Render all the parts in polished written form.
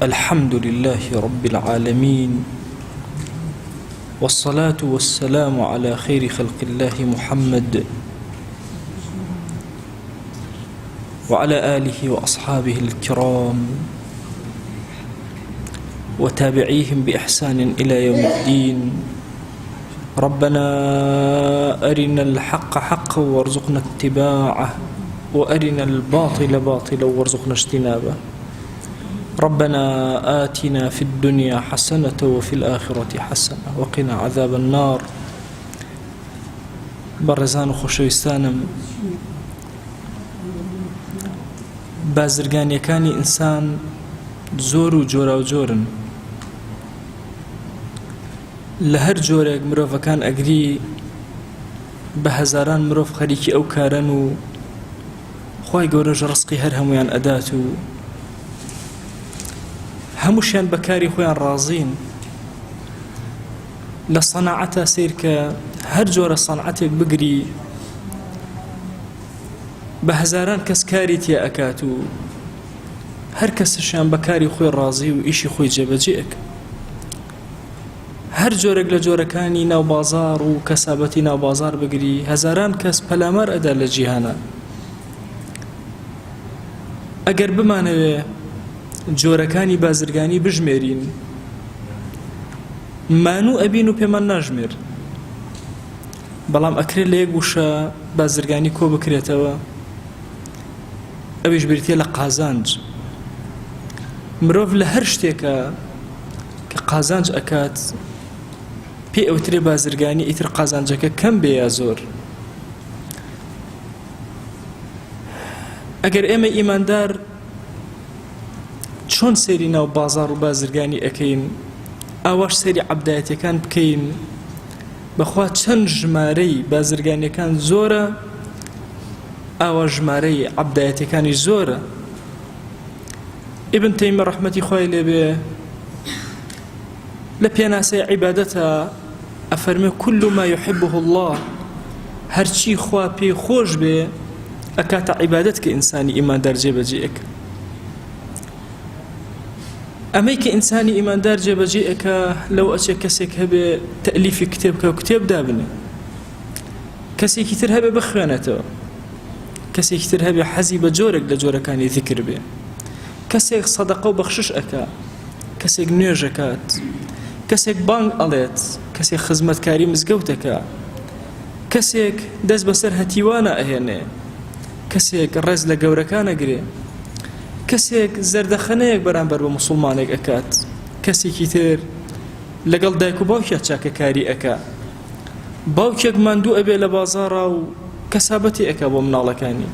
الحمد لله رب العالمين، والصلاة والسلام على خير خلق الله محمد وعلى آله وأصحابه الكرام وتابعيهم بإحسان إلى يوم الدين. ربنا أرنا الحق حقا وارزقنا اتباعه، وأرنا الباطل باطلا وارزقنا اجتنابه. ربنا آتنا في الدنيا حسنة وفي الآخرة حسنة وقنا عذاب النار. بەڕێزان و خۆشەویستانم، بازرگانیەکانی ئینسان زۆر و جۆرا و جۆرن. لە هەر جۆرێک مرۆڤەکان ئەگری بە هەزاران مرۆڤ خەریکی ئەو کارن و خوای گەورەش ڕزقی هەر هەمویان ئەدات و هەمووشیان بەکاری خۆیان ڕازین. لە سەناعەتە سیر کە هەر جۆرە سەنعەتێک بگری بە هەزاران کەس کاری تێ ئەکات و هەر کەسشیان بەکاری خۆی ڕازی و ئیشی خۆی جێبەجێ ئەکات. هەر جۆرێک لە جۆرەکانی ناو بازار و کەسابەتی ناو بازار بگری هەزاران کەس پەلامار ئەدا لە جیهانە. ئەگەر بمانەوێ جۆرەکانی بازرگانی بژمێرین، مانوو ئەبین و پێمان ناژمێر. بەڵام ئەکرێت لە یەک وشە بازرگانی کۆ بکرێتەوە، ئەویش بریتێ لە قازانج. مرۆڤ لە هەر شتێکە کە قازانج ئەکات پێی ئەوترێ بازرگانی، ئیتر قازانجەکە کەم بێ یا زۆر. ئەگەر ئێمە ئیماندار چۆن سەیری ناو بازار و بازرگانی ئەکەین، ئاواش سەیری عەبدایەتیەکان بکەین، بەخوا چەند ژمارەی بازرگانیەکان زۆرە، ئاوا ژمارەی عەبدایەتیەکانی زۆرە. ئیبن تەیمیە ڕەحمەتی خوای لێبێ لە پێناسەی عیبادەتە ئەفەرمێ كل ما يحبه الله، هەرچی خوا پێی خۆش بێ ئەکاتە عیبادەت کە ئینسانی ئیماندار جێبەجێ ئەکە. ئەمەی کە ئینسانی ئیماندار جێبەجێ ئەکە لەو ئەچێ کەسێک هەبێ تەئلیفی کتێب بکە و کتێب دابنێ، کەسێکی تر هەبێ بخوێنێتەوە، کەسێکی تر هەبێ حەزی بە جۆرێک لە جۆرەکانی ذیکر بێ، کەسێک سەدەقە و بەخشش ئەکا، کەسێک نوێژ ئەکات، کەسێک بانگ ئەڵێت، کەسێک خزمەتکاری مزگەوت ئەکا، کەسێک دەست بەسەر هەتیوانە ئەهێنێ، کەسێک ڕێز لە گەورەکان ئەگرێ، کەسێک زەردەخەنەیەک بەرامبەر بە موسڵمانێک ئەکات، کەسێکی تر لەگەڵ دایک و باوکیە چاکەکاری ئەکا، باوکێک ماندوو ئەبێ لە بازاڕا و کەسابەتی ئەکا بۆ مناڵەکانی،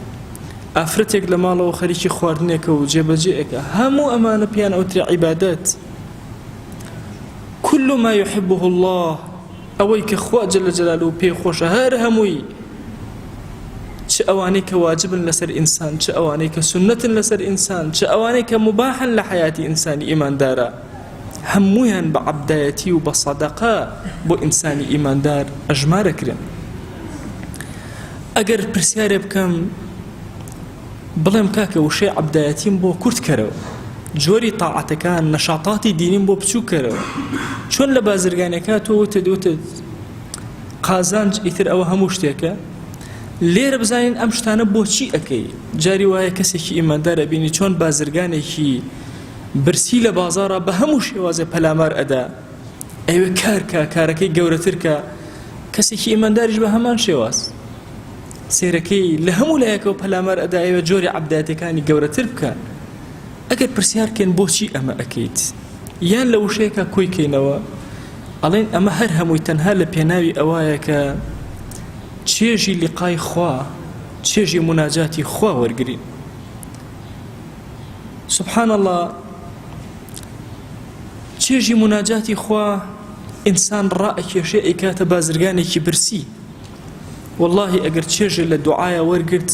ئافرەتێک لە ماڵەوە خەریکی خواردنێکە و جێبەجێ ئەکا. هەموو ئەمانە پیان ئەوترێ عیبادەت. كل ما يحبه الله، ئەوەی کە خوا جەل جەلالوهو پێی خۆشە، هەر هەمووی، چ ئەوانەی کە واجبن لەسەر ئینسان، چ ئەوانەی کە سنەتن لەسەر ئینسان، چ ئەوانەی کە مباحن لە حیاتی ئینسانی ئیماندارە، هەموویان بە عەبدایەتی و بە سەدەقە بۆ ئینسانی ئیماندار ئەژمارەکرێن. ئەگەر پرسیارێ بکەم بڵێم کاکە وشەی عەبدایەتیم بۆ کورت کەرەوە، جۆری تاعەتەکان نەشاطاتی دینیم بۆ بچوو کەرەوە، چۆن لە بازرگانیەکە تۆ وتت قازانج ئیتر ئەوە هەموو شتێکە، لێرە بزانین ئەم شتانە بۆچی ئەکەی. جاری وایە کەسێکی ئیماندار ئەبینی چۆن بازرگانێکی برسی لە بازاڕە بە هەموو شێوازێ پەلامار ئەدا، ئەوێ کارکە، کارەکەی گەورەترکە. کەسێکی ئیمانداریش بە هەمان شێواز سێرەکەی لە هەموو لایەکەوە پەلامار ئەدا، ئەوێ جۆری عەبدایەتەکانی گەورەتر بکە. ئەگەر پرسیارکەن بۆچی ئەمە ئەکەیت، یان لە وشەیەکە کۆیکەینەوە، ئەڵێن ئەمە هەر هەمووی تەنها لە پێناوی ئەوایە کە چێژی لیقای خوا، چێژی مناجاتی خوا وەرگرین. سبحان الله، چێژی مناجاتی خوا ئینسان ڕائەکێشێ ئەیکاتە بازرگانێکی برسی. واللهی ئەگەر چێژێ لە دوعایە وەرگرت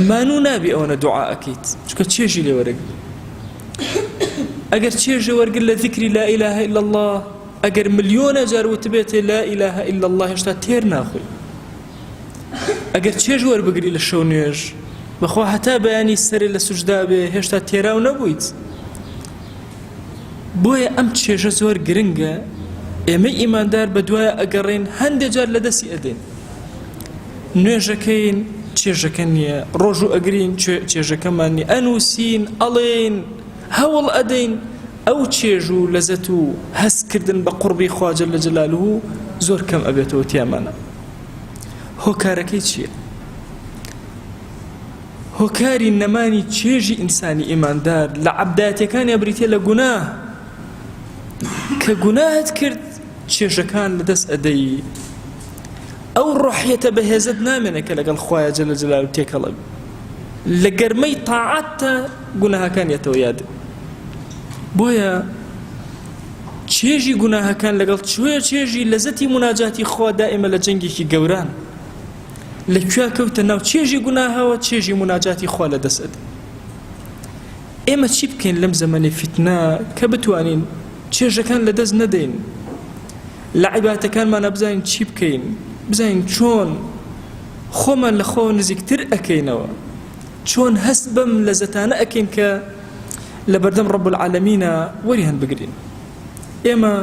مانوو نابێ ئەوەنە دوعا ئەکەیت، چکە چێژی لێ وەرەگرت. ئەگەر چێژێ وەرگرت لە ذیکری لا ئیلاهە ئیلا الله، ئەگەر ملیۆنە جار وتبێتێ لا ئیلاهە ئیلا الله هێشتا تێر ناخۆی. ئەگەر چێژ وەربگری لە شەو نوێژ، بەخوا هەتا بەیانی سەرێ لە سوجدا بێ هێشتا تێراو نەبوویت، بۆیە ئەم چێژە زۆر گرنگە ئێمە ئیماندار بە دوایە ئەگەڕێن هەندێک جار لە دەستی ئەدەین نوێژەکەین چێژەکە نییە ڕۆژ و ئەگرین چێژەکەمان نیە ئەنووسین ئەڵێن هەوڵ ئەدەین ئەو چێژ و لەزەت و هەستکردن بە قوربی خوا جەل جەلالوهو زۆر کەم ئەبێتەوە تیامانە هۆکارەکەی چییە؟ هۆکاری نەمانی چێژی ئینسانی ئیماندار لە عەبدایەتیەکانی بریتێ لە گوناه کە گوناهت کرد چێژەکان لەدەست ئەدەی ئەو ڕۆحیەتە بەهێزت نامێنە کە لەگەڵ خوایە جەل جەلالوهو تێکەڵە لە گەرمەی تاعەتە گوناهەکانیەتەوە یاد بۆیە چێژی گوناهەکان لەگەڵ چێژی لەزەتی مناجاتی خوا دائیمە لە جەنگێکی گەوران لەکوێ کەوتە ناو چێژی گوناهەوە چێژی مناجاتی خوا لەدەست ئێمە چی بکەین لەم زەمانەی فیتنە کە بتوانین چێژەکان لەدەست نەدەین لە عیبادەتەکانمان بزانین چی بکەین بزانین چۆن خۆمان لە خۆ نزیکتر ئەکەینەوە چۆن هەست بەم لەزەتانە ئەکەین کە لە بەردەم ڕەب العالەمینە وەری هەن بگرین ئێمە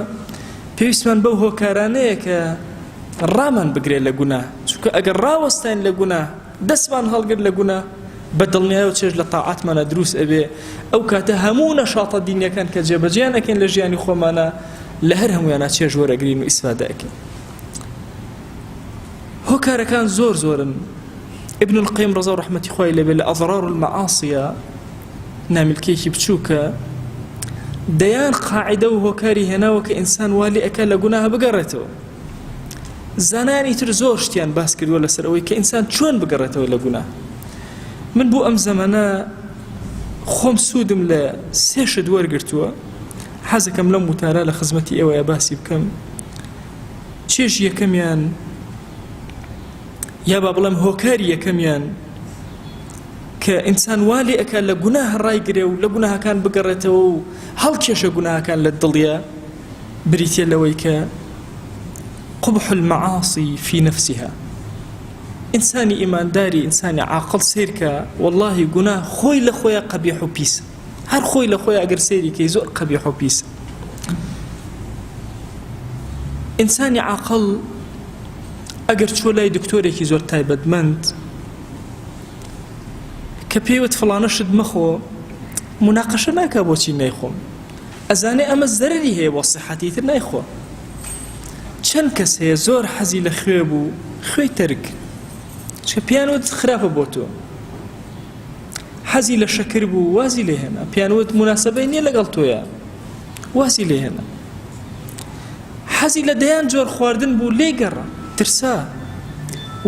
پێویستمان بەو هۆکارانەیە کە ڕامان بگرێت لە گوناه چونکە ئەگەر ڕاوەستین لە گوناه دەستمان هەڵگرت لە گوناه بە دڵنیایە و چێژ لە تاعاتمانە دروست ئەبێ ئەو کاتە هەموو نەشاتە دینیەکان کە جێبەجێیان ئەکەین لە ژیانی خۆمانە لە هەر هەموویانە چێژ وەرەگرین و ئیسفادە ئەکەین هۆکارەکان زۆر زۆرن ابن القیم ڕەزا و ڕەحمەتی خوای لێبێ لە ئەضرار المعاصیە ناملکێکی بچووکە دەیان قاعدە و هۆکاری هێناوە کە ئینسان والی ئەکە لە گوناهە بگەڕێتەوە زانانی تر زۆر شتیان باس کردووە لەسەر ئەوەی کە ئینسان چۆن بگەڕێتەوە لە گوناه من بۆ ئەم زەمانە خۆم سوودم لە سێ شت وەرگرتووە حەزەکەم لەم وتارە لە خزمەتی ئێوەیە باسی بکەم چێژ یەکەمیان یا با بڵێم هۆکاری یەکەمیان کە ئینسان والی ئەکە لە گوناه ڕایگرێ و لە گوناهەکان بگەڕێتەوە و هەڵکێشە گوناهەکان لە دڵیە بریتێ لەوەی کە قبح المعاصي في نفسها إنساني إيمان داري إنساني عاقل سيركا والله قناه خوي لخويا قبيح وبيس هر خوي لخويا أقر سيري كي زور قبيح وبيس إنساني عاقل أقر شولاي دكتوري كي زور تايبد مند كبيوت فلانشد مخو مناقشة ناكا بوشي نايخو أزاني أما الزرري هي والصحتي تر نايخو چەند کەس هەیە زۆر حەزی لە خوێ بوو خوێی تەرک چکە پیانوت خراپە بۆ تۆ حەزی لە شەکر بوو وازی لێ هێنا پیانوت مناسبەی نییە لەگەڵ تۆیە وازی لێ هێنا حەزی لە دەیان جۆر خواردن بوو لێ گەڕا ترسا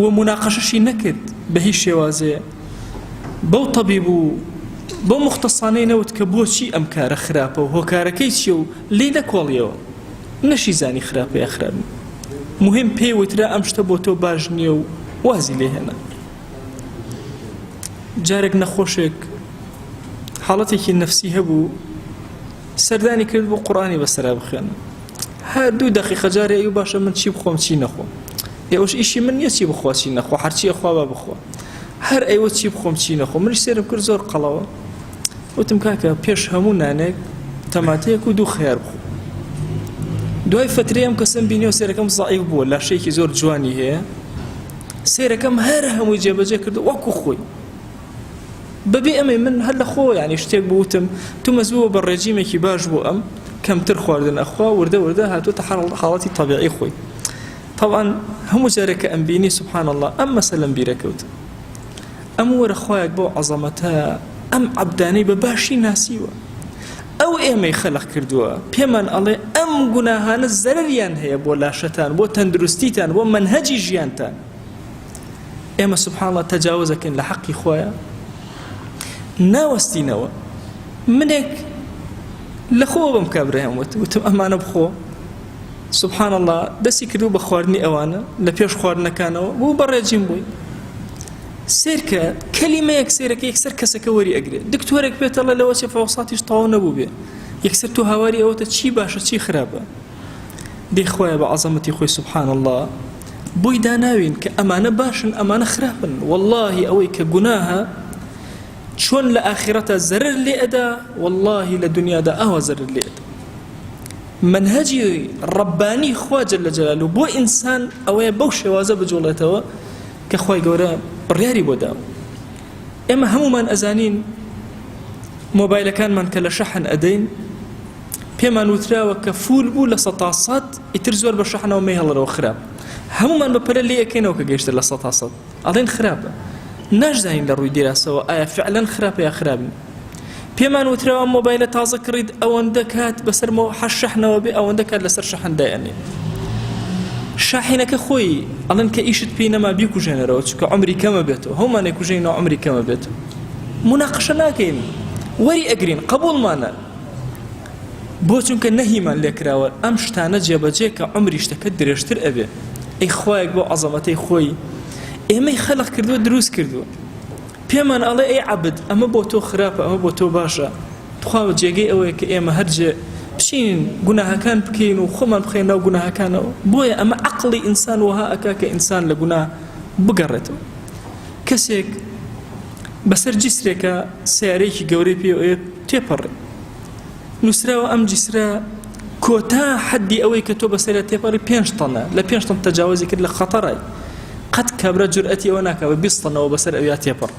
و مناقەشەشی نەکرد بە هیچ شێوازەیە بەو تەبیب و بەو مختصانەی نەوت کە بۆچی ئەم کارە خراپە و هۆکارەکەی چیە و لێ نەکۆڵیەوە نەشی زانی خراپە یا خراپ مهم پێی وترا ئەم شتە بۆ تۆ باش نییە و وازی لێ هێنا جارێک نەخۆشێک حاڵەتێکی نەفسی هەبوو سەردانی کرد بۆ قورئانی بەسەرا بخوێنم هەر 2 دقیقە جارێ ئەو باشە من چی بخۆم چی نەخۆم ئێوەش ئیشی من نییە چی بخوا چی نەخۆ هەرچی ئەخوا با بخوا هەر ئەیوە چی بخۆم چی نەخۆ منیش سێرم کرد زۆر قەڵەوە وتم کاکە پێش هەموو نانێک تەماتەیەک و 2 خەیار بخۆ دوای فترەیەم کەسم بینیەوە سێرەکەم زەعیف بووە لاشەیەکی زۆر جوانی هەیە سێرەکەم هەر هەمووی جێبەجێ کردو وەکو خۆی بەبێ ئەمەی من هەر لە خۆ یعنی شتێک بوتم تو مەزبووە بە ڕێجیمێکی باش بوو ئەم کەمتر خواردن ئەخوا وردە هاتووەتە حاڵەتی طبیعی خۆی طبعا هەموو جارێکە ئەم بینی سبحان الله ئەم مەسەلەم بیرەکەوت ئەم وەرە خوایەک بۆ عەزەمەتە ئەم عەبدانەی بە باشی ناسیوە ئەو ئێمەی خەلق کردووە پێمان ئەڵێ ئەم گوناهانە زەرەریان هەیە بۆ لاشەتان بۆ تەندروستیتان بۆ منهەجی ژیانتان ئێمە سبحان الله تەجاوزەکەین لە حەقی خۆیە ناوەستینەوە منێک لە خۆ بەم کابرایان وتم ئەمانە بخۆ سبحان الله دەستی کردو بە خواردنی ئەوانە لە پێش خواردنەکانەوە بوو بە ڕێجیم بووی سێرکە کەلیمەیەک سێرەکە یەکسەر کەسەکە وەری ئەگرێت دکتۆرێک پێتەڵە لەوە چێ فەوساتیش تەواو نەبوو بێ یەکسەر تو هاواری ئەوەتە چی باشە چی خراپە دەیخوایە بە عەزەمەتی خۆی سبحان الله بۆی داناوین کە ئەمانە باشن ئەمانە خراپن والله ئەوەی کە گوناهە چۆن لە ئاخرەتە زەرر لێ ئەدا والله لە دنیادا ئەوە زەرر لێ ئەدا منهجی ربانی خوا جل جلاله بۆ ئینسان ئەوەیە بەو شێوازە بجوڵێتەوە کە خوای گەورە بڕیاری بۆ داوە. ئێمە هەمومان ئەزانین مۆبایلەکانمان کە لە شەحن ئەدەین پێمان وتراوە کە فول بوو لە 100% ئیتر زۆر بە شەحنەوە مەیهەڵەرەوە خراپ. هەمومان بەپەرە لێ یەکەینەوە کە گەیشتە لە 100% ئەڵێن خراپە. ناشزانین لە ڕووی دیراسەوە ئایا فعلەن خراپە یا خراپ نییە. پێمان وتراوە مۆبایلە تازە کڕیت ئەوەندە کات بەسەر شەحنەوە بێ ئەوەندە کات لەسەر شەحن دایەنێ. شاحینەکە خۆی ئەڵێن کە ئیشت پێی نەما بیکوژێنەرەوە چونکە عمری کەمە بێتەوە، هەمومانێک کوژێنەوە عمری کەمە بێتەوە. مناقەشە ناکەین، وەری ئەگرین، قبوڵمانە. بۆ چونکە نەهیمان لێکراوە ئەم شتانە جێبەجێ کە عمری شتەکە درێژتر ئەبێ. ئەی خوایەک بۆ عەزەمەتەی خۆی ئێمەی خەلق کردووە دروست کردووە. پێمان ئەڵێ ئەی عەبد ئەمە بۆ تۆ خراپە، ئەمە بۆ تۆ باشە. تخوا جێگەی ئەوەیە کە ئێمە هەرجێ بچین گوناهەکان بکەین و خۆمان بخەین ناو گوناهەکانەوە. بۆیە ئەمە عەقڵی ئینسان وها ئەکا کە ئینسان لە گوناه بگەڕێتەوە. کەسێک بەسەر جیسرێکە سیارەیەکی گەورەی پێ تێپەڕێ، نووسراوە ئەم جیسرە کۆتا حەدی ئەوەی کە تۆ بەسەرە تێپەڕی 5 تەنە، لە 5 تەن تەجاوزی کرد لە خەتەڕای. قەت کابرا جورئەتی ئەوە ناکا بە 20 تەنەوە بەسەر ئەویا تێپەڕ.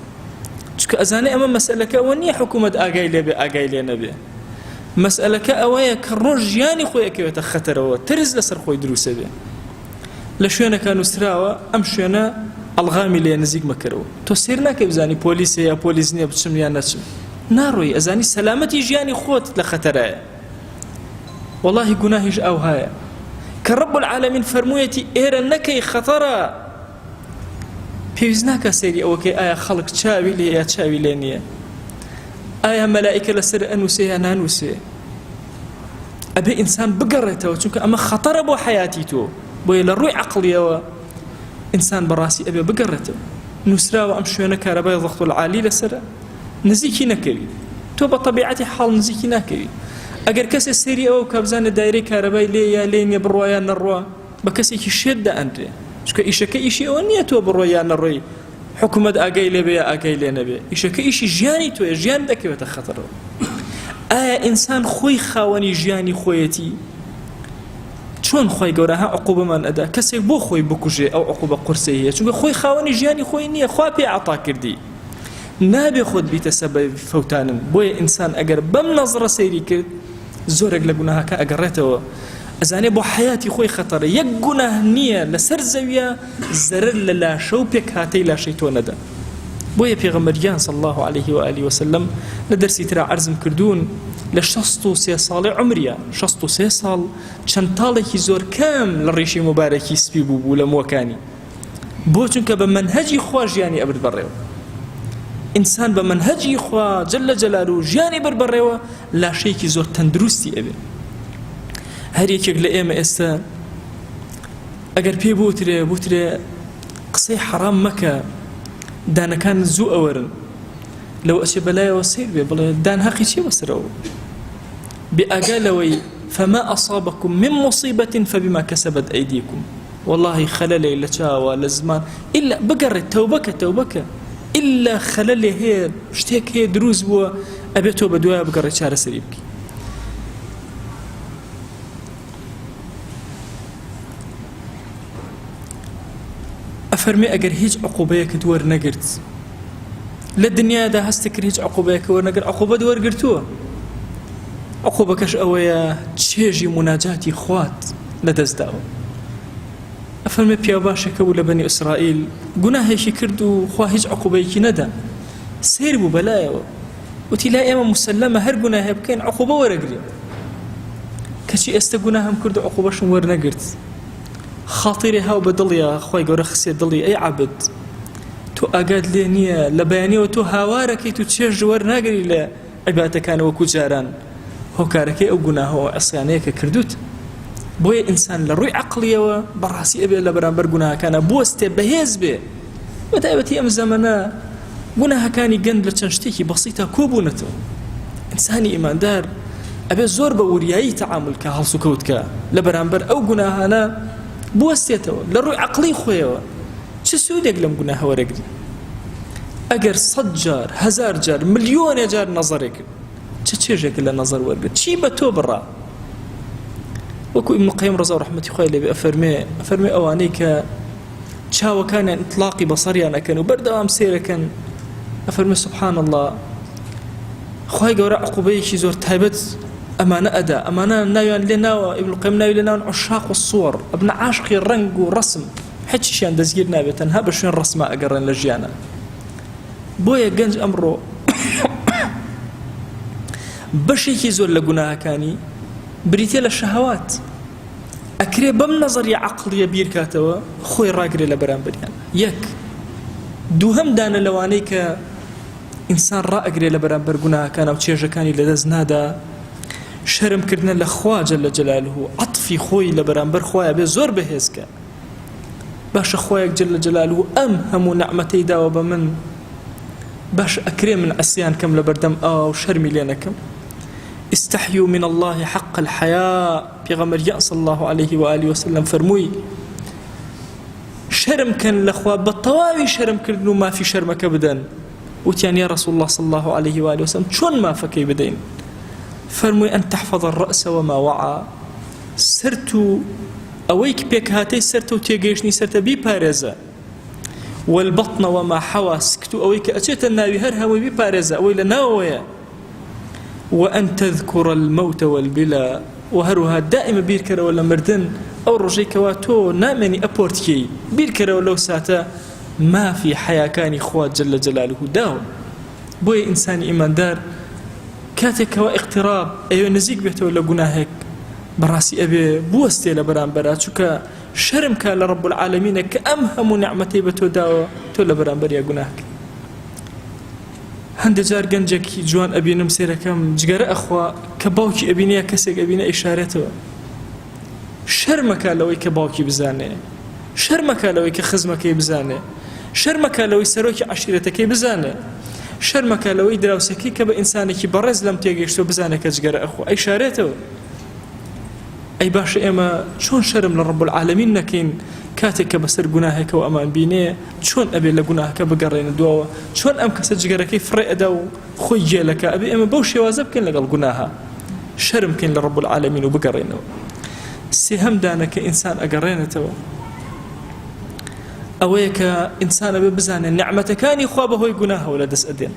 چونکە ئەزانێ ئەمە مەسئلەکە ئەوە نییە حکوومەت ئاگای لێبێ ئاگای لێ نەبێ. مەسئلەکە ئەوەیە کە ڕۆژ ژیانی خۆی ئەکەوێتە خەتەرەوە، ترس لەسەر خۆی دروسە بێ. لە شوێنەکە نووسراوە ئەم شوێنە ئەڵغامی لێ نزیک مەکەرەوە. تۆ سیر ناکەی بزانی پۆلیسە یا پۆلیس نییە بچم یان نەچم. ناڕۆی ئەزانی سەلامەتی ژیانی خۆت لە خەتەرایە. وەڵاهی گوناهیش ئەوهایە کە ڕەب العالەمین فەرموویەتی ئێرە نەکەی خەتەرە. پێویست ناکە سەیری ئەوەکەی ئایا خەڵک چاوی لێ یا چاوی لێ نییە، ئایا مەلائیکە لەسەر ئەنووسێ یا نانووسێ. ئەبێ ئینسان بگەڕێتەوە چونکە ئەمە خەتەرە بۆ حەیاتی تۆ. بۆیە لە ڕووی عەقڵیەوە ئینسان بەڕاستی ئەبێ بگەڕێتەوە. نووسراوە ئەم شوێنە کارەبای ضەغط العالی لەسەرە، نزیکی نەکەوی. تۆ بە طەبیعەتی حاڵ نزیکی ناکەوی. ئەگەر کەسێ سەیری ئەوە کە بزانێت دایرەی کارەبای لێ یا لێ نییە بڕوا یان نەڕوا، بە کەسێکی شێت دائەنرێ. چونکە ئیشەکە ئیشی ئەوە نییە تۆ بڕۆی یان نەڕۆی، حکوومەت ئاگای لێبێ یا ئاگای لێ نەبێ. ئیشەکە ئیشی ژیانی تۆیە، ژیان دەکەوێتە خەتەرەوە. ئایا ئینسان خۆی خاوەنی ژیانی خۆیەتی؟ چۆن خوای گەورە ها عقوبەمان ئەدا کەسێک بۆ خۆی بکوژێ ئەو عقوبە قورسەی هەیە، چونکە خۆی خاوەنی ژیانی خۆی نییە، خوا پێ عەتا کردی. نابێ خۆت بیتە سەبەبی فەوتانن. بۆیە ئینسان ئەگەر بەم نەزڕە سەیری کرد زۆرێک لە گوناهەکە ئەگەڕێتەوە. ئەزانێ بۆ حەیاتی خۆی خەتەرە. یەک گوناه نییە لەسەر زەویە زەرر لە لاشە و پێک هاتەی لاشەی تۆ نەدا. بۆیە پێغەمبەرگیان صلی الله عليه وآله وسلم لە دەرسی ترا عەرزم کردوون لە 63 ساڵی عمریە، 63 ساڵ چەند تاڵێکی زۆر کەم لە ڕیشی مبارەکی سپی بوو لە مووەکانی. بۆ چونکە بە منهەجی خوا ژیانی ئەبرد بەڕێوە. ئینسان بە منهەجی خوا جل جلاله ژیانی بەربەڕێوە لاشەیەکی زۆر تەندروستی ئەبێ. هەر یەکێک لە ئێمە ئێستا ئەگەر پێ بوترێ قسەی حەرام مەکە، دانەکان زوو ئەوەرن، لەو ئەچێ بەلایەوە سیر بێ بڵێ دان هەقی چێ بەسەرەوە بێ ئاگا لەوەی فما أصابكم من مصيبة فبما كسبت أيديكم. والله خللي لە چاوە لە زمان إلا بگەڕێت تەوبەکە إلا خەلەلێ هەیە شتێک هەیە دروست بووە ئەبێت تۆ بە دوایە بگەڕێت چارەسەری بکەی. ئەفەرمێ ئەگەر هیچ عقوبەیەکت وەرنەگرت لە دنیادا هەست کرد هیچ عقوبەیەکە وەرنەگرت، عقوبەت وەرگرتووە. عقوبەکەش ئەوەیە چێژی مناجاتی خوات لەدەستداوە. ئەفەرمێ پیا باشەکە بوو لە بەنی ئیسرائیل گوناهێکی کرد و خوا هیچ عقوبەیەکی نەدا، سیر بوو بەلایەوە وتی لا ئێمە مسلەمە هەر گوناهێ بکەین عقوبە وەرەگرین. کەچی ئێستا گوناهم کرد و عقوبەشم وەرنەگرت، خاطری هاو بەدڵیە خۆی گەورە خسێ دڵی ئەی عەبد تۆ ئاگات لێ نییە لە بەیانیەوە تۆ هاوارەکەیت و چێژ وەرناگری لە عیبادەکانە وەکو جاران هۆکارەکەی ئەو گوناهەوە ئەسیانەیە کە کردوت. بۆیە ئینسان لە ڕووی عەقڵیەوە بەڕاستی ئەبێ لە بەرامبەر گوناهەکانە بوەستێ بەهێز بێ. بەتایبەتی ئەم زەمانە گوناهەکانی گەند لە چەند شتێکی بەسیتە کۆبوونەتەوە. ئینسانی ئیماندار ئەبێ زۆر بە وریایی تەعامل کە هەڵس و کەوتکە لە بەرامبەر ئەو گوناهانە بوەستێتەوە لە ڕووی عەقڵی خۆیەوە. چه سوودێک لەم گوناهە وەرەگری؟ ئەگەر 100 جار 1000 جار ملیۆنێ جار نەزەرێک چه چێژێک لە نەزەر وەرگرت چی بە تۆ بڕا؟ وەکو ئیبن القەیم ڕەزا و ڕەحمەتی خوای لێبێ ئەفەرمێ ئەوانەی کە چاوەکانیان ئیطلاقی بەسەریان ئەکەن و بەردەوام سێرەکەن ئەفەرمێ سوبحان الله خوای گەورە عقوبەیەکی زۆر تایبەت ئەمانە ئەدا ئەمانە ناویان لێ ناوە ئیبن القەیم ناوی لێ ناون عوشاق والصور ئەبنە عاشقی ڕەنگ و ڕەسم هیچیشیان دەستگیر نابێت تەنها بە شوێن ڕەسما ئەگەڕێن لە ژیانە بۆیە گەنج ئەمڕۆ بەشێکی زۆر لە گوناهەکانی بریتێ لە شەهەوات ئەکرێ بەم نەزەریە عەقڵیە بیرکاتەوە خۆی ڕاگرێ لە بەرامبەریان یەک دووهەم دانە لەوانەی کە ئینسان ڕائەگرێ لە بەرامبەر گوناهەکان و چێژەکانی لەدەست نادا شەرمکردنە لە خوا جەل جەلالوه عەطفی خۆی لە بەرامبەر خوایە بێ زۆر بەهێزکە باشە خوایەک جەل جەلالوه ئەم هەموو نەعمەتەی داوە بە من باش ئەکرێ من عەسیان کەم لە بەردەم ئاو شەرمی لێ نەکەم استحيوا من الله حق الحياء پیغمبر صلى الله عليه وآله وسلم فرموي شرم كان لخوا بالطواوي شرم كردنو ما في شرمك بدن وتيان يا رسول الله صلى الله عليه وآله وسلم شون ما فكي بدين فرموي أن تحفظ الرأس وما وعى سرتو أويك بيك هاتي سرتو تيجيشني سرت بي بارزة والبطن وما حوى سكتو أويك أتيت الناوي هرها وبي بارزة أويل ناوية وأن تذكر الموت والبلا وهروها دائما بيركرا ولا مردن أو رجيك واتو نامني أبورتكي بيركرا ولو ساتا ما في حياة كان إخوات جل جلاله داو بوي إنسان إيمان دار كاتك واقتراب أيو نزيك بيحتو ولا قناهك براسي أبي بوستي لبران برات شكا شرم كان لرب العالمين كأمهم نعمتي بتو داو تو لبران بريا قناهك هەندێک جار گەنجێکی جوان ئەبینم سێرەکەم جگەرە ئەخوا کە باوکی ئەبینە کەسێک ئەبینە ئیشارەتەوە شەرمەکە لەوەی کە باوکی بزانێ شەرمەکە لەوەی کە خزمەکەی بزانێ شەرمەکە لەوەی سەرۆکی عەشیرەتەکەی بزانێ شەرمەکە لەوەی دراوسەکەی کە بە ئینسانێکی بەڕێز لەم تێگەیشتۆ بزانێ کە جگەرە ئەخوا ئیشارەتەوە ئەی باشە ئێمە چۆن شەرم لە ڕەب العالەمین نەکەین کاتێک کە بەسەر گوناهێکەوە ئەمان بینێ چۆن ئەبێ لە گوناهەکە بگەڕێنە دووەوە چۆن ئەم کەسە جگەرەکەی فڕێ ئەدا و خۆی گێلەکە ئەبێ ئێمە بەو شێوازە بکەین لەگەڵ گوناهە شەرم بکەین لە ڕەب العالەمین و بگەڕێنەوە سێهەم دانە کە ئینسان ئەگەڕێنێتەوە ئەوەیە کە ئینسان ئەبێ بزانێ نعمەتەکانی خوا بەهۆی گوناهەوە لەدەست ئەدێن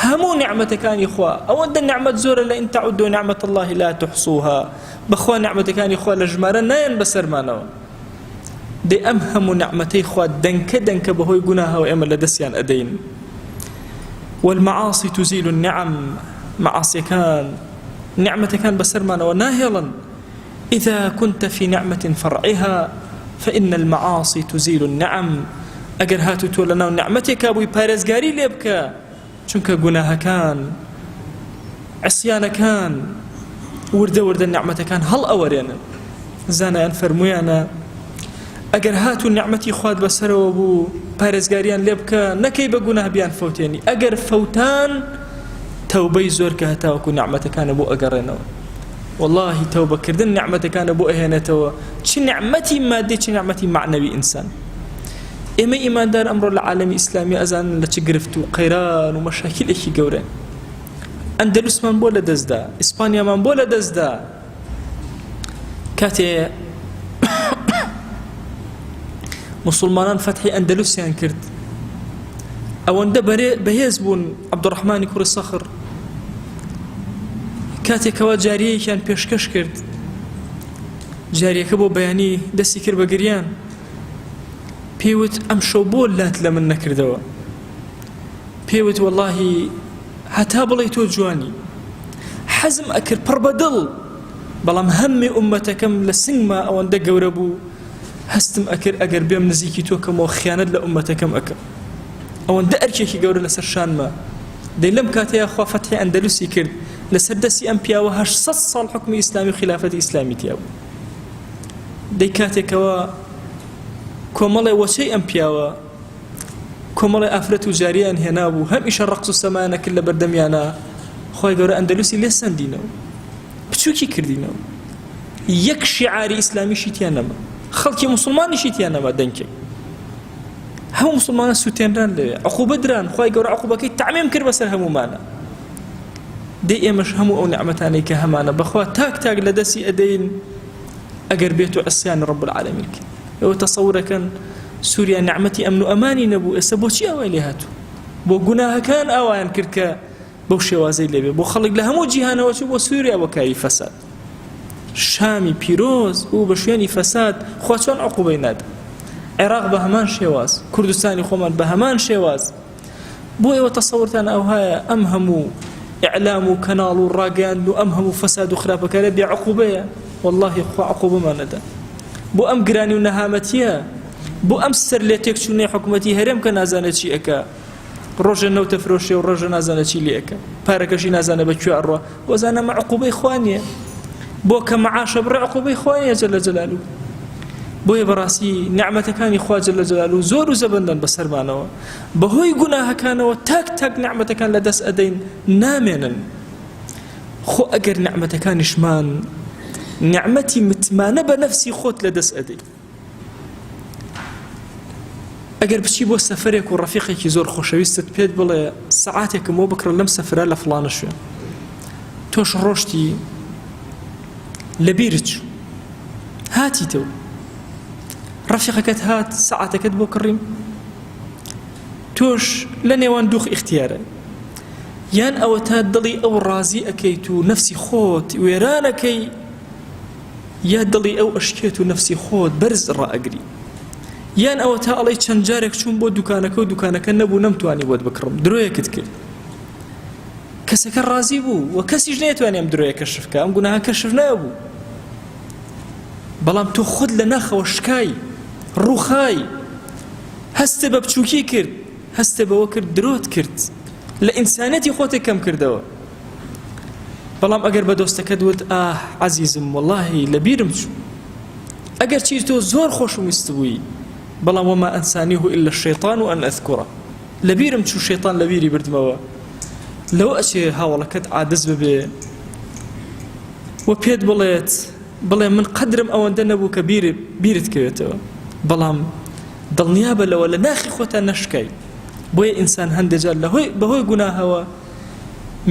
هەموو نعمەتەکانی خوا ئەوەندە نعمەت زۆرە لە ئین تەعودوا نعمەت الله لا تحصوها بەخوا نعمەتەکانی خوا لە ژمارە نایەن بەسەرمانەوە دەی ئەم هەموو نعمەتەی خوا دەنکە دەنکە بەهۆی گوناهەوە ئێمە لە دەستیان ئەدەین والمعاصي تزيل النعم معاصيكان نعمتكان بسرمانەوە ناهێڵن إذا كنت في نعمة فرعها فإن المعاصي تزيل النعم ئەگەر هاتو تۆ لەناو نعمەتێکا بووی پارێزگاری لێ بکە چونکە گوناهەکان عسیانەکان وردە وردە نعمەتەکان هەڵ ئەوەرێنن زانایان فەرموویانە ئەگەر هاتو نعمەتی خوات بەسەرەوە بوو پارێزگاریان لێ بکە نەکەی بە گوناه بیان فەوتێنی ئەگەر فەوتان تەوبەی زۆر کە هەتاوەکو نعمەتەکانە بۆ ئەگەڕێنەوە والله تەوبەکردن نعمەتەکانە بۆ ئەهێنێتەوە چ نعمەتی مادی چ نعمەتی معنەوی ئینسان ئێمە ئیماندار ئەمڕۆ لە عالەمی ئیسلامی ئەزانن لە چ گرفت و قەیران و مەشاکیلێکی گەورە ئەندەلوسمان بۆ لە دەستدا ئیسپانیامان بۆ لە دەستدا کاتێ مسلمانان فتحی ئەندەلوسیان کرد ئەوەندە بەهێز بوون عەبدوڕەحمانی کوڕی سەخر کاتێکەوە جاریەیەکیان پێشکەش کرد جاریەکە بۆ بەیانی دەستی کرد بە گریان پێیوت ئەم شەو بۆ لات لە من نەکردەوە پێیوت وەڵڵاهی هەتا بڵێ تۆ جوانی حەزم ئەکرد پڕ بەدڵ بەڵام هەمێ ئومەتەکەم لە سنگما ئەوەندە گەورە بوو هەستم ئەکرد ئەگەر بێم نزیکی تۆ کەمەوە خیانەت لە ئومەتەکەم ئەکەم ئەوەندە ئەرکێکی گەورە لەسەر شانمە دەی لەم کاتەیە خوا فەتحی ئەندەلوسی کرد لەسەر دەستی ئەم پیاوە 800 ساڵ حکمی ئیسلامی و خلافەتی ئیسلامی تیا بوو دەی کاتێکەوە کۆمەڵێ وەچەی ئەم پیاوە کۆمەڵێ ئافرەت و جاریان هێنا بوو هەم ئیشە ڕەقس و سەمایانە کرد لە بەردەمیانە خۆی گەورە ئەندەلوسی لێ سەندینەوە بچووکی کردینەوە یەک شیعاری ئیسلامیشی تیان نەما خەڵکی مسلمانیشی تیان نەما دەنگێک هەموو مسلمانە سوتێنران لەوێ عقوبە دران خۆی گەورە عقوبەکەی تەعمیم کرد بەسەر هەمومانە دەی ئێمەش هەموو ئەو نعمەتانەی کە هەمانە بەخوا تاک تاک لە دەستی ئەدەین ئەگەر بێت و عسیان ڕب العالەمین کرد. ئەوە تەسەورەکەن سووریا نعمەتی ئەمن و ئەمانی نەبوو، ئێستا بۆچی ئەوەی لێ هاتوو؟ بۆ گوناهەکان ئەویان کرد کە بەو شێوازەی لێبێ، بۆ خەڵک لە هەموو جیهانەوە چوو بۆ سووریا بۆ کاری فەساد. شامی پیرۆز و بە شوێنی فەساد خوا چۆن عقوبەی نادا. عێراق بە هەمان شێواز، کوردستانی خۆمان بە هەمان شێواز. بۆ ئێوە تەسەورتان ئەو هەیە ئەم هەموو ئیعلام و کەناڵ و ڕاگەیاند و ئەم هەموو فەساد و خراپەکارە بێ عقوبەیە؟ وەڵڵاهی خوا عقوبەمان نەدا. بۆ ئەم گرانی و نەهامەتیە، بۆ ئەم سەر لێ تێکچوونەی حکوومەتی هەرێم کە نازانێت چی ئەکا، ڕۆژە نەوتە فرۆشێ و ڕۆژە نازانێت چی لێ ئەکا، پارەکەشی نازانێت بەکوێ ئەڕوا، وەزانە عقوبەی خوا نییە. بۆ کە مەعاشە بڕێ عقوبەی خوا نییە جەلە جەلالوو. بۆیە بەڕاستی نعمەتەکانی خوا جەلە جەلالوو زۆر و زەبەندن بەسەرمانەوە، بەهۆی گوناهەکانەوە تاک تاک نعمەتەکان لە دەست ئەدەین نامێنن. خۆ ئەگەر نعمەتەکانیشمان نعمەتی متمانە بە نەفسی خۆت لە دەست ئەدەی. ئەگەر بچی بۆ سەفەرێک و ڕەفیقێکی زۆر خۆشەویستت پێت بڵێ سەعاتێکم بۆ بکڕە لەم سەفرە لە فڵانە شوێن، تۆش ڕۆشتی لە بیرت چوو هاتیتەوە، ڕەفیقەکەت هات سەعاتەکەت بۆ کڕیم، تۆش لە نێوان دووخ ئیختیارە، یان ئەوە تا دڵی ئەو ڕازی ئەەکەیت و نەفسی خۆت وێرانەکەی، یا دڵی ئەو ئەشکێت و نەفسی خۆت بەرز ڕائەگری، یان ئەوە تا ئەڵەی چەند جارێک چوون بۆ دوکانەکە و دوکانەکە نەبوو نەمتوانی بۆت بکڕم، درۆیەکت کرد، کەسەکە ڕازی بوو و کەسیش نەیەتوانێ ئەم درۆیە کەشف بکە، ئەم گوناهە کەشف نەبوو، بەڵام تۆ خۆت لە ناخەوە شکای ڕووخای، هەستە بە بچووکی کرد، هەستە بەوە کرد درۆت کرد، لە ئینسانەتی خۆتێک کەم کردەوە. بەڵام ئەگەر بە دۆستەکەت وت ئاه عەزیزم وەڵڵاهی لە بیرم چوو، ئەگەر چیز تۆ زۆر خۆشم ویست بووی، بەڵام وەما ئەنسانیه ئیلا الشەیطان و ئەن ئەذکوڕە، لە بیرم چوو شەیطان لە بیری بردمەوە. لەوە ئەچێ هاوڵەکەت عادز ببێ و پێت بڵێ من قەدرم ئەوەندە نەبوو کە بیرت کەوێتەوە، بەڵام دڵنیا بە لەوە لە ناخی خۆتان نەشکای. بۆیە ئینسان هەندێک جار بەهۆی گوناهەوە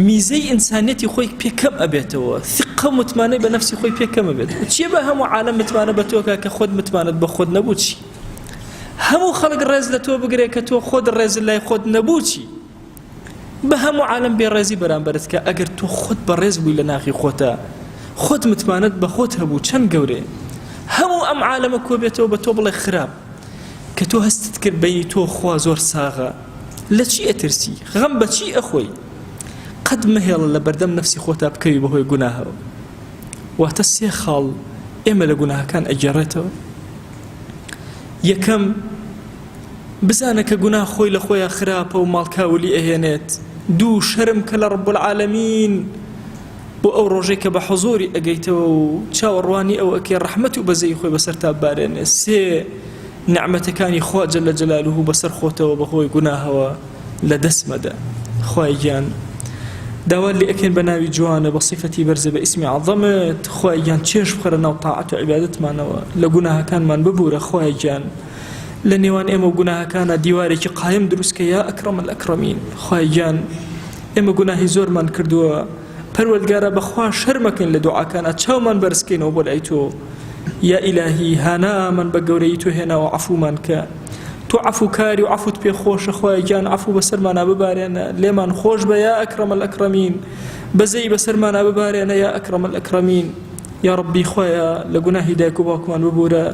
میزەی ئینسانیەتی خۆی پێکەم ئەبێتەوە، ثقە متمانەی بە نەفسی خۆی پێکەم ئەبێت. چیە بە هەموو عالەم متمانە بە تۆکە کە خۆت متمانەت بە خۆت نەبوو چی؟ هەموو خەڵک ڕێز لە تۆ بگرێت کە تۆ خۆت ڕێز لای خۆت نەبوو چی؟ بە هەموو عالەم بێڕێزی بەرامبەرت کە ئەگەر تۆ خۆت بەڕێز بووی لە ناخی خۆتە، خۆت متمانەت بە خۆت هەبوو چەند گەورێ، هەموو ئەم عالەمە کۆ بێتەوە بە تۆ بڵێ خراپ، کە تۆ هەستت کرد بەینی تۆ خوا زۆر ساغە، لە چی ئەترسی؟ غەم بە چی ئەخۆی؟ قەت مەهێڵە لە بەردەم نەفسی خۆتا بکەوی بەهۆی گوناهەوە. واتە سێ خاڵ ئێمە لە گوناهەکان ئەگێڕێتەوە. یەکەم بزانە کە گوناه خۆی لە خۆیان خراپە و ماڵکاولی ئەهێنێت. دوو شەرم کە لە ڕب العالەمین بۆ ئەو ڕۆژەی کە بە حوزوری ئەگەیتەوە و چاوەڕوانی ئەو ئەکێ ڕەحمەت و بەزەی خۆی بەسەر تا بارێنێ. سێ نعمەتەکانی خوا جەلە جەلالوهو بەسەر خۆتەوە بەهۆی گوناهەوە لە دەست مەدە. خوای گیان داوا لێ ئەکەین بە ناوی جوانە بە صیفەتی بەرزە بە ئیسمی عەظەمت. خوای گیان چێش بخەرە ناو تاعەت و عیبادەتمانەوە، لە گوناهەکانمان ببوورە. خوای گیان لە نێوان ئێمە و گوناهەکانە دیوارێکی قایم دروستکە یا ئەکرەم الئەکرەمین. خوای گیان ئێمە گوناهی زۆرمان کردووە، پەروەردگارە بەخوا شەرمەکەین لە دوعاکانە، چاومان بەرزکەینەوە بۆ لای تۆ. یا ئیلاهی هانامان بە گەورەی تۆ هێناوە عەفومان کە، تۆ عەفوکاری و عەفوت پێ خۆشە. خوای گیان عەفو بەسەرمانە ببارێنە، لێمان خۆش بە یا ئەکرەم الئەکرەمین، بەزەی بەسەرمانە ببارێنە یا ئەکرەم الئەکرەمین. یا ڕەبی خوایە لە گوناهی دایک و باوکمان ببوورە،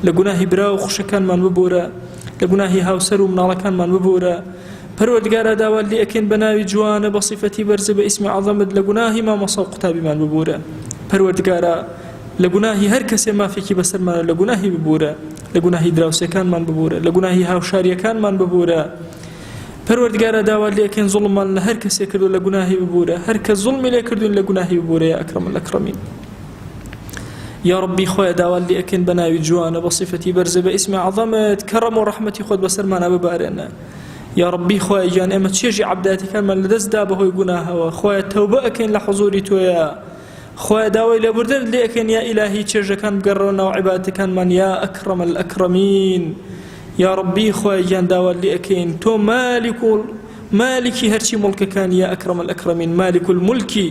لە گوناهی برا و خوشەکانمان ببوورە، لە گوناهی هاوسەر و مناڵەکانمان ببوورە. پەروەردگارە داوا لێ ئەکەین بە ناوی جوانە بە صیفەتی بەرزە بە ئیسمی عەظەمت لە گوناهی مامۆسا و قوتابیمان ببوورە. پەروەردگارە لە گوناهی هەر کەسێ مافێکی بەسەرمانە لە گوناهی ببوورە، لە گوناهی دراوسەکانمان ببوورە، لە گوناهی هاوشاریەکانمان ببوورە. پەروەردگارە داوا لێ ئەکەین زوڵممان لە هەر کەسێ کردو لە گوناهی ببوورە، هەر کەس زوڵمی لێ کردوین لە گوناهی ببوورە یا ئەکرەم الئەکرەمین. یا ڕەبی خۆیە داوا لێ ئەکەین بە ناوی جوانە بە صیفەتی بەرزە بە ئیسمی عەظەمت کەڕەم و ڕەحمەتی خۆت بەسەرمانە ببارێنە. یا ڕەبی خۆیە گیان ئێمە چێژی عەبدایەتەکانمان لەدەستدا بەهۆی گوناهەوە. خۆیە تەوبە ئەکەین لە حوزوری تۆیە، خۆیە داوای لێبوردن لێ ئەکەین یا ئیلاهی چێژەکان بگەڕەوە ناو عیبادەتەکانمان یا ئەکرەم الئەکرەمین. یا ڕەبی خۆیە گیان داوا لێ ئەکەین تۆ مالکی هەرچی مڵکەکان یا ئەکرەم الئەکرەمین، مالک المولکی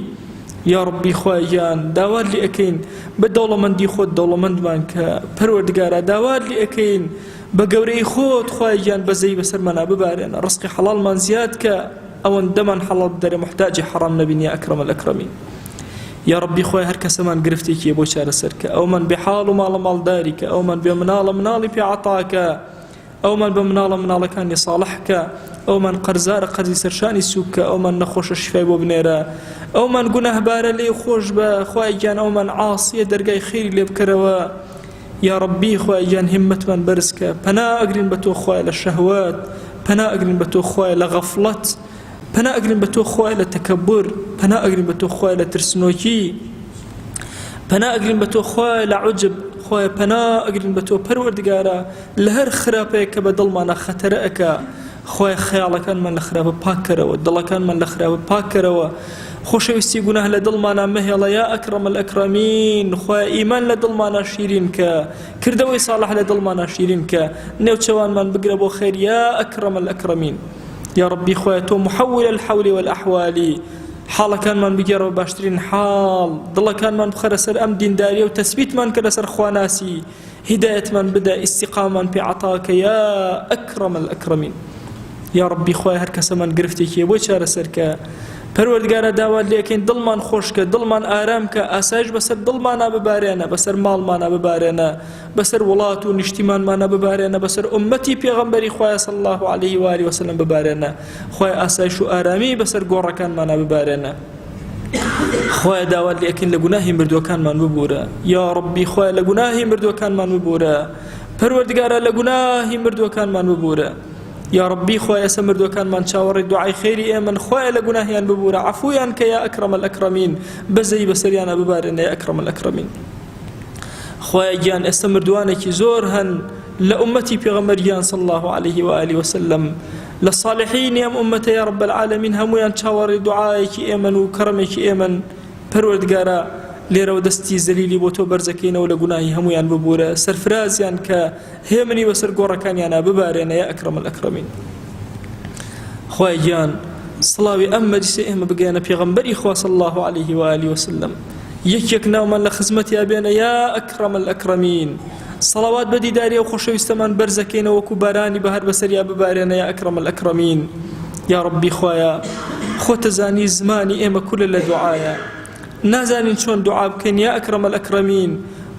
یا ربی خوایان داوات لێ ئەەکەین بە دەوڵەمەندی خۆت دەوڵەمەندمان کە پەروەردگارە داوات لێ ئەەکەین بە گەورەی خۆت خوایان بەزەی بەسەرمانە ببارێنە ڕزقی حەڵاڵمان زیاد کە ئەوەندەمان حەڵاڵ بدەرێ محتاجی حەڕام نەبین یا ئەکرەم الئەکرەمین یا ربی خوای هەر کەسەمان گرفتێکی بۆ چارەسەر کە ئەومان بێحاڵ و ماڵە ماڵداری کە ئەومان بێ مناڵە مناڵی پێعەتاکە ئەومان بە مناڵە مناڵەکانی ساڵحکە ئەومان قەرزارە قەرزی سەرشانی سووکە ئەومان نەخۆشە شفای بۆ بنێرە ئەومان گوناهبارە لێ خۆش بە خوایان ئەومان عاسیە دەرگای خێری لێ بکەرەوە یا ربی خوایان هیممەتمان بەرزکە پەنا ئەگرین بە تۆ خوای لە شەهوات پەنا ئەگرین بە تۆ خوای لە غەفڵەت پەنا ئەگرین بە تۆ خوای لە تەکەبور پەنا ئەگرین بە تۆ خوای لە ترسنۆکی پەنا ئەگرین بە تۆ خوای لە عوجب خوای پەنا ئەگرین بە تۆ پەروەردگارە لە هەر خراپەیە کە بە دڵمانە خەتەرە ئەکا خوای خەیاڵەکانمان لە خراپە پاککەرەوە دڵەکانمان لە خراپە پاککەرەوە خۆشەویستی گوناه لە دڵمانە مەهێڵە یا ئەکرەم الئەکرەمین خوای ئیمان لە دڵمانە شیرین کە کردەوەی ساڵح لە دڵمانە شیرین کە نێوچەوانمان بگرە بۆ خێر یا ئەکرەم الئەکرەمین یا ربی خوای تۆ محول الحول والأحوالی حاڵەکانمان بگێڕەوە باشترین حاڵ دڵەکانمان بخەرە سەر ئەم دینداریە و تەسبیتمان کە لەسەر خواناسی هیدایەتمان بدە ئیستیقامان پێ عەتاکە یا ئەکرەم الئەکرەمین یا ربی خوای هەر کەسەمان گرفتێکیە بۆ چارەسەر کە پەروەردگارە داوات لێکەین دڵمان خۆشکە دڵمان ئارام کە ئاسایش بەسەر دڵمانە ببارێنە بەسەر ماڵمانە ببارێنە بەسەر وڵات و نیشتیمانمانە ببارێنە بەسەر ئومەتی پێغەمبەری خوای صلی الله علیه و آله وسلم ببارێنە خوای ئاسایش و ئارامی بەسەر گۆڕەکانمانە ببارێنە خوای داوات لێکەین لە گوناهی مردووەکانمان ببورە یا ربی خوای لە گوناهی مردووەکانمان ببورە پەروەردگارە لە گوناهی مردووەکانمان ببورە یا ربی خوای ئێستا مردووەکانمان چاوەڕێی دوعای خێری ئێمن خوای لە گوناهیان ببورە عەفویان کە یا ئەکرەم الئەکرەمین بەزەی بەسەریانە ببارێنە یا ئەکرەم الئەکرەمین خوای گیان ئێستا مردووانێکی زۆر هەن لە ئومەتی پێغەمبەریان صلی الله علیه و آله وسلم لە صالحینی ئەم ئومەتە یا رب العالمین هەمویان چاوەڕێی دوعایەکی ئێمن و کەڕەمێکی ئێمن پەروەردگارە لێرەوە دەستی زەلیلی بۆ تۆ بەرزەکەینەوە لە گوناهی هەمویان ببورە سەرفرازیان کە هێمنی بەسەر گۆڕەکانیانە ببارێنە یا ئەکرەم الئەکرەمین خوای گیان سڵاوی ئەم مەجلیسە ئێمە بگەیەنە پێغەمبەری خوا صلی الله علیه و آله وسلم یەک ناومان لە خزمەتیا بێنە یا ئەکرەم الئەکرەمین سەڵاوات بە دیداری و خۆشەویستەمان بەرزەکەینەوە وەکو بارانی بەهار بەسەریا ببارێنە یا ئەکرەم الئەکرەمین یا ربی خوایە خۆتە زانی زمانی ئێمە کولە لە دوعایە نازانین چۆن دوعا بکەین یا ئەکرەم الئەکرەمین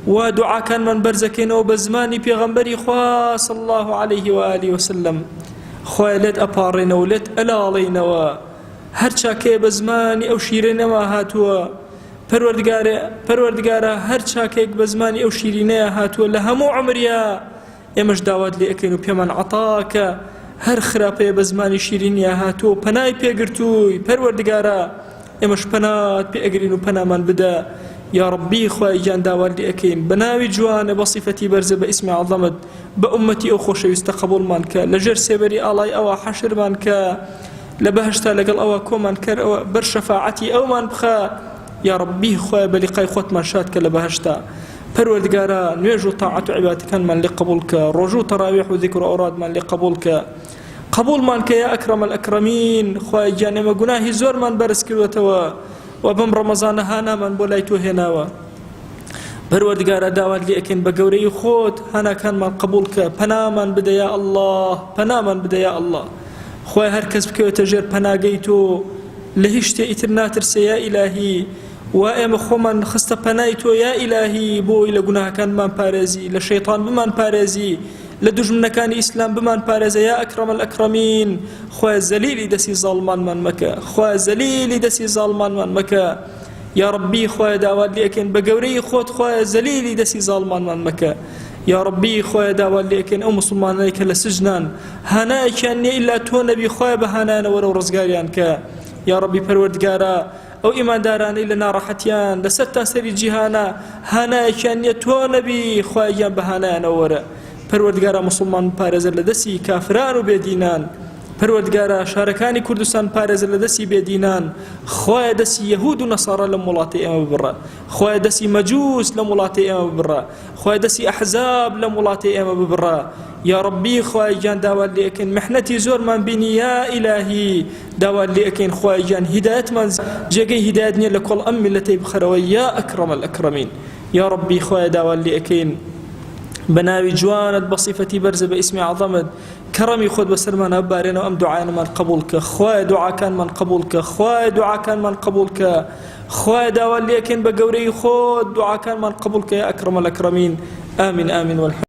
و دوعاکانمان بەرزەکەینەوە بە زمانی پێغەمبەری خوا صلی الله علیه و آله وسلم خوای لێت ئەپاڕێنەوە لێت ئەلاڵێنەوە هەر چاکەیە بە زمانی ئەو شیرینەوە هاتووە پەروەردگارە هەر چاکێک بە زمانی ئەو شیرینەیە هاتووە لە هەموو عمریا ئێمەش داوات لێ ئەکەین و پێمان عەتاکە هەر خراپەیە بە زمانی شیرینیە هاتووە پەنای پێگرتووی پەروەردگارە ئێمەش پەنات پێ ئەگرین و پەنامان بدە یا ربی خوای گیان داوات لێ ئەکەین بە ناوی جوانە بە صیفەتی بەرزە بە ئیسمی عەظەمت بە ئومەتی ئەو خۆشەویستە قبوڵمان کە لەژێر سێبەری ئاڵای ئەوە حەشرمان کە لە بەهشتا لەگەڵ ئەوە کۆمان کەرەوە بەر شەفاعەتی ئەومان بخە یا ربی خوای بە لیقای خۆتمان شاد کە لە بەهشتا پەروەردگارە نوێژ و تاعەت و عیبادەتەکانمان لێ قبوڵ کە ڕۆژ و تەراویح و ذیکر و ئەورادمان لێ قبوڵ کە قبولمان کە یا ئەکرەم الئەکرەمین خوای گیان ئێمە گوناهی زۆرمان بەرز کردوێتەوە و بەم ڕەمەزانە هانامان بۆ لای تۆ هێناوە پەروەردگارە داوات لێ ئەکەین بە گەورەی خۆت هاناکانمان قبوڵ کە پەنامان بدە یا ئەڵڵاه پەنامان بدە یا ئەڵڵاه خوای هەر کەس بکەوێتە ژێر پەناگەی تۆ لە هیچ شتێ ئیتر ناترسێ یا ئیلاهی و ئێمە خۆمان خستە پەنای تۆ یا ئیلاهی بۆی لە گوناهەکانمان پارێزی لە شەیطان بمان پارێزی لە دوژمنەکانی ئیسلام بمان پارێزە یا ئەکرەم الئەکرەمین خوای زەلیلی دەستی زاڵمانمان مەکە خوای زەلیلی دەستی زاڵمانمان مەکە یا ربی خوای داوات لێ ئەکەین بە گەورەی خۆت خوای زەلیلی دەستی زاڵمانمان مەکە یا ربی خوای داوات لێ ئەکەین ئەو موسڵمانانەی کە لە سجنان هانایەکیان نییە ئیلا تۆ نەبی خوای بە هانایانە وەرە و ڕزگاریان کە یا ربی پەروەردگارە ئەو ئیماندارانەی لە ناڕەحەتیان لەسەر تاسەری جیهانە هانایەکیان نییە تۆ نەبی خواییان بە هانایانە وەرە پەروەردگارە موسڵمان پارێزە لە دەستی کافران و بێدینان پەروەردگارە شارەکانی کوردستان پارێزە لە دەستی بێدینان خوایە دەستی یەهود و نەسارە لە وڵاتی ئێمە ببڕە خوایە دەستی مەجووس لە وڵاتی ئێمە ببڕە خوایە دەستی ئەحزاب لە وڵاتی ئێمە ببڕە يا ربي خوای جان داوا لێ ئەکەین محنەتی زۆرمان بینی یا ئیلاهی داوا لێ ئەکەین خوای جان هیدایەتمان جێگەی هیدایەت نییە لە کۆڵ ئەم میلەتەی بخەرەوە یا ئەکرەم الئەکرەمین يا ربي خوای داوا لێ ئەکەین بناوي جوانت بصفتي برز باسم عظمت كرمي خذ بسرمان أبارنا وأم دعانا من قبولك خواه دعاء كان من قبولك خواه دعاء كان من قبولك خواه داوا ليكن بقوري خذ دعاء كان من قبولك يا أكرم الأكرمين آمين آمين والحمد